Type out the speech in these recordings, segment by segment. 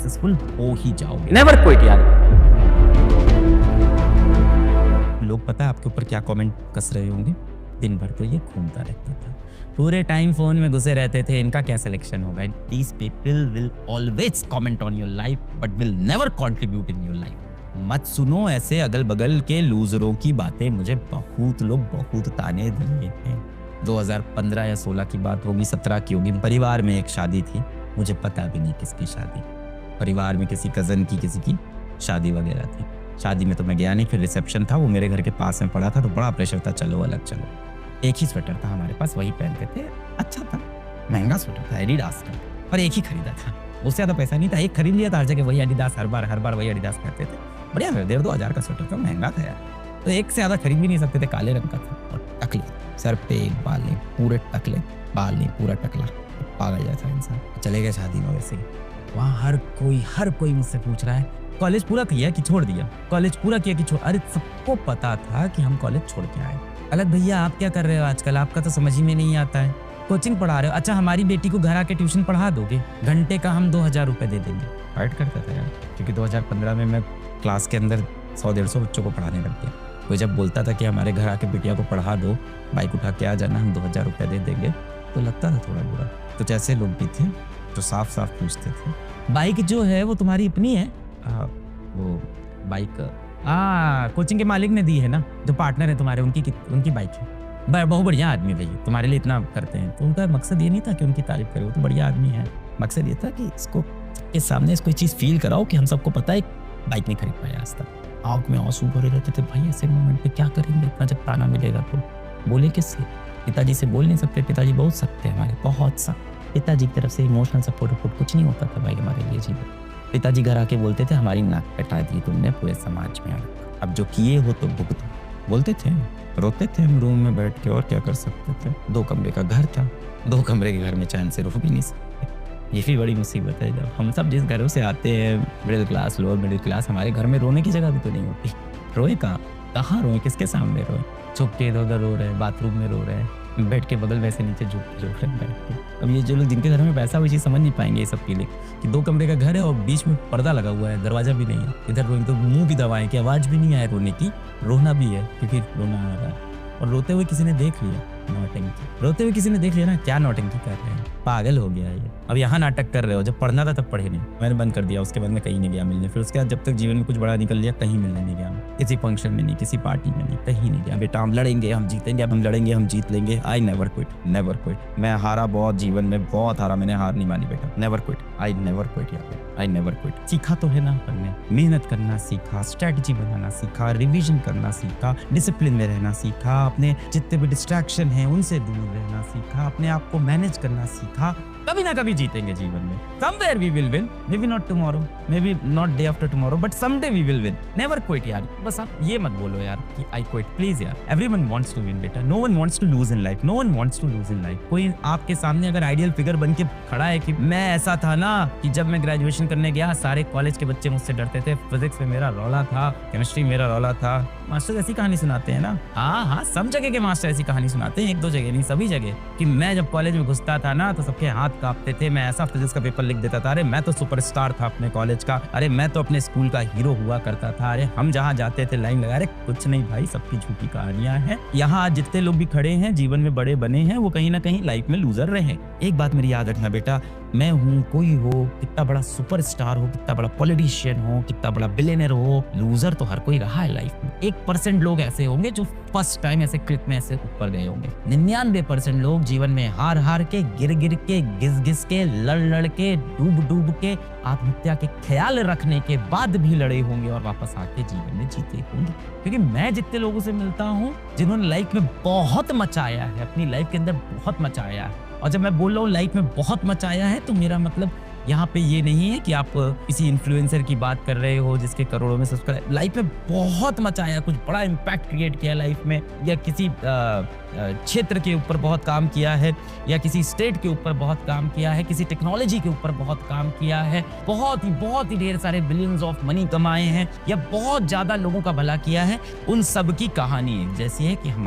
Successful हो ही जाओगे। Never quit यार। लोग पता है आपके ऊपर क्या कमेंट कस रहे होंगे? दिन भर तो ये घूमता रहता था, पूरे टाइम फोन में घुसे रहते थे, इनका क्या सिलेक्शन होगा। These people will always comment on your life but will never contribute in your life। मत सुनो ऐसे अगल बगल के लूजरों की बातें। मुझे बहुत लोग बहुत ताने दिए हैं। 2015 या 16 की बात होगी, 17 की होगी। परिवार में एक शादी थी, मुझे पता भी नहीं किसकी शादी, परिवार में किसी कजन की किसी की शादी वगैरह थी। शादी में तो मैं गया नहीं, फिर रिसेप्शन था, वो मेरे घर के पास में पड़ा था, तो बड़ा प्रेशर था, चलो अलग चलो। एक ही स्वेटर था हमारे पास, वही पहनते थे, अच्छा था, महंगा स्वेटर था, एडिडास का, और एक ही खरीदा था, उससे ज़्यादा पैसा नहीं था, एक खरीद लिया था, हर जगह वही एडिडास, हर बार वही एडिडास कहते थे। बढ़िया था, 1,500 का स्वेटर था, महंगा था यार, तो एक से ज़्यादा खरीद भी नहीं सकते थे। काले रंग का था और टकले, सर पे एक बाल नहीं, पूरे टकले, बाल नहीं, पूरा टकला, पागल जैसा इंसान। चले गए शादी में, वैसे वहाँ हर कोई मुझसे पूछ रहा है कॉलेज पूरा किया कि छोड़ दिया, कॉलेज पूरा किया कि छोड़। अरे सबको पता था कि हम कॉलेज छोड़ के आए। अलग भैया आप क्या कर रहे हो आजकल, आपका तो समझ ही में नहीं आता है, कोचिंग पढ़ा रहे हो, अच्छा हमारी बेटी को घर आके ट्यूशन पढ़ा दोगे, घंटे का हम 2,000 रुपये दे देंगे। फाइट करता था यार, क्योंकि 2015 में मैं क्लास के अंदर 100-150 बच्चों को पढ़ाने लग गया। कोई जब बोलता था कि हमारे घर आके बिटिया को पढ़ा दो, बाइक उठा के आ जाना, हम 2,000 रुपये दे देंगे, तो लगता था थोड़ा बुरा। तो जैसे लोग भी थे जो साफ साफ पूछते थे, बाइक जो है वो तुम्हारी अपनी है? वो बाइक कोचिंग के मालिक ने दी है ना, जो पार्टनर है तुम्हारे, उनकी बाइक है। बहुत बढ़िया आदमी भैया, तुम्हारे लिए इतना करते हैं। तो उनका मकसद ये नहीं था कि उनकी तारीफ करे, वो तो बढ़िया आदमी है, मकसद ये था कि इसको के सामने इसको ये चीज़ फील कराओ कि हम सबको पता है बाइक नहीं खरीद पाया आज तक। आँख में आंसू भरे रहते थे भाई, ऐसे मोमेंट पे क्या करेंगे, इतना जब ताना मिलेगा तो बोले किससे? पिताजी से बोल नहीं सकते, पिताजी बहुत सख्त है हमारे, बहुत सख्त। पिताजी की तरफ से इमोशनल सपोर्ट कुछ नहीं होता था भाई हमारे लिए जीवन। पिताजी घर आके बोलते थे हमारी नाक कटा दी तुमने पूरे समाज में, अब जो किए हो तो भुगतो, बोलते थे। रोते थे हम रूम में बैठ के, और क्या कर सकते थे। 2 कमरे का घर था, 2 कमरे के घर में चैन से रो भी नहीं सकते। ये भी बड़ी मुसीबत है, जब हम सब जिस घरों से आते हैं, middle class, lower middle class, हमारे घर में रोने की जगह भी तो नहीं होती। रोए कहाँ रोए, किसके सामने रोए? छुप के इधर उधर रो रहे हैं, बाथरूम में रो रहे हैं, बेड के बगल वैसे नीचे झुक के रो रहे हैं बैठ के। अब ये जो लोग जिनके घर में पैसा, वो चीज़ समझ नहीं पाएंगे ये सब फीलिंग, कि 2 कमरे का घर है और बीच में पर्दा लगा हुआ है, दरवाजा भी नहीं है, इधर रोएंगे तो मुंह भी दबाएं कि आवाज़ भी नहीं आए रोने की, रोना भी है क्योंकि रोना आ रहा है। और रोते हुए किसी ने देख लिया, नौटंकी रोते हुए किसी ने देख लिया ना, क्या नौटंकी कर रहे हैं, पागल हो गया ये। अब यहाँ नाटक कर रहे हो, जब पढ़ना था तब पढ़े नहीं, मैंने बंद कर दिया। उसके बाद मैं कहीं नहीं गया मिलने, फिर उसके बाद जब तक जीवन में कुछ बड़ा निकल लिया, कहीं मिलने नहीं गया, किसी फंक्शन में नहीं, किसी पार्टी में नहीं, कहीं नहीं गया। बेटा हम लड़ेंगे, हम जीतेंगे, अब हम लड़ेंगे, हम जीत लेंगे। I never quit, never quit. मैं हारा बहुत, जीवन में बहुत हारा, मैंने हार नहीं मानी बेटा, never quit, I never quit यार, आई नेवर क्विट। सीखा तो है ना अपन ने, मेहनत करना सीखा, स्ट्रैटेजी बनाना सीखा, रिवीजन करना सीखा, डिसिप्लिन में रहना सीखा, अपने जितने भी डिस्ट्रैक्शन हैं उनसे दूर रहना सीखा, अपने आप को मैनेज करना सीखा। कभी ना कभी जीतेंगे जीवन में, somewhere we will win, maybe not tomorrow, maybe not day after tomorrow, but someday we will win. Never quit यार। बस आप ये मत बोलो यार कि I quit, please यार। Everyone wants to win बेटा, no one wants to lose in life, no one wants to lose in life। कोई आपके सामने अगर आइडियल फिगर बन के खड़ा है कि मैं ऐसा था ना कि जब मैं ग्रेजुएशन करने गया सारे कॉलेज के बच्चे मुझसे डरते थे, फिजिक्स में मेरा रौला था, केमिस्ट्री मेरा रौला था। मास्टर ऐसी कहानी सुनाते हैं ना, हाँ सब जगह के मास्टर ऐसी कहानी सुनाते हैं, 1-2 जगह नहीं, सभी जगह, कि मैं जब कॉलेज में घुसता था ना तो सबके हाथ कांपते थे, मैं ऐसा फिजिक्स का पेपर लिख देता था, अरे मैं तो सुपरस्टार था अपने कॉलेज का, अरे मैं तो अपने स्कूल का हीरो हुआ करता था, अरे हम जहाँ जाते थे लाइन लगा। अरे कुछ नहीं भाई, सबकी झूठी कहानियां हैं। यहाँ आज जितने लोग भी खड़े हैं, जीवन में बड़े बने हैं, वो कहीं ना कहीं लाइफ में लूजर रहे। एक बात मेरी याद रखना बेटा, मैं हूँ, कोई हो, कितना बड़ा सुपरस्टार हो, कितना बड़ा पॉलिटिशियन हो, कितना बड़ा बिलियनर हो, लूजर तो हर कोई रहा है लाइफ में। 1% लोग ऐसे होंगे जो फर्स्ट टाइम ऐसे क्लिक में ऐसे ऊपर गए होंगे। 99% लोग जीवन में हार हार के, गिर के, घिस के, लड़ के, डूब के, आत्महत्या के ख्याल रखने के बाद भी लड़े होंगे और वापस आके जीवन में जीते होंगे। क्योंकि मैं जितने लोगों से मिलता हूँ जिन्होंने लाइफ में बहुत मचाया है, अपनी लाइफ के अंदर बहुत मचाया है, और जब मैं बोल रहा हूँ लाइफ में बहुत मचाया है तो मेरा मतलब यहाँ पे ये नहीं है कि आप किसी इन्फ्लुएंसर की बात कर रहे हो जिसके करोड़ों में सब्सक्राइबर, लाइफ में बहुत मचाया, कुछ बड़ा इम्पैक्ट क्रिएट किया लाइफ में, या किसी क्षेत्र के ऊपर बहुत काम किया है, या किसी स्टेट के ऊपर बहुत काम किया है, किसी टेक्नोलॉजी के ऊपर बहुत काम किया है, बहुत ही ढेर सारे बिलियंस ऑफ मनी कमाए हैं, या बहुत ज्यादा लोगों का भला किया है। उन सब की कहानी एक जैसी है कि हम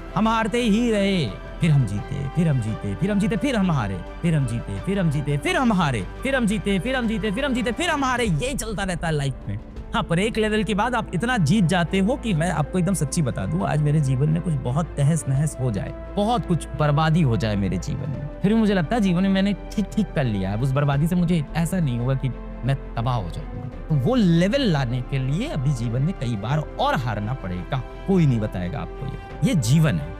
हारते ही रहे, फिर हम जीते, फिर हम जीते, फिर हम जीते, फिर हम हारे, फिर हम जीते, फिर हम जीते, फिर हम हारे, फिर हम जीते, फिर हम जीते, फिर हम जीते, फिर हम हारे। यही चलता रहता है लाइफ में। हाँ, पर एक लेवल के बाद आप इतना जीत जाते हो कि मैं आपको एकदम सच्ची बता दूं, आज मेरे जीवन में कुछ बहुत तहस-नहस हो जाए, बहुत कुछ बर्बादी हो जाए मेरे जीवन में, फिर भी मुझे लगता है जीवन में मैंने ठीक-ठीक कर लिया है। अब उस बर्बादी से मुझे ऐसा नहीं होगा कि मैं तबाह हो जाऊंगा। तो वो लेवल लाने के लिए अभी जीवन में कई बार और हारना पड़ेगा। कोई नहीं बताएगा आपको ये जीवन है।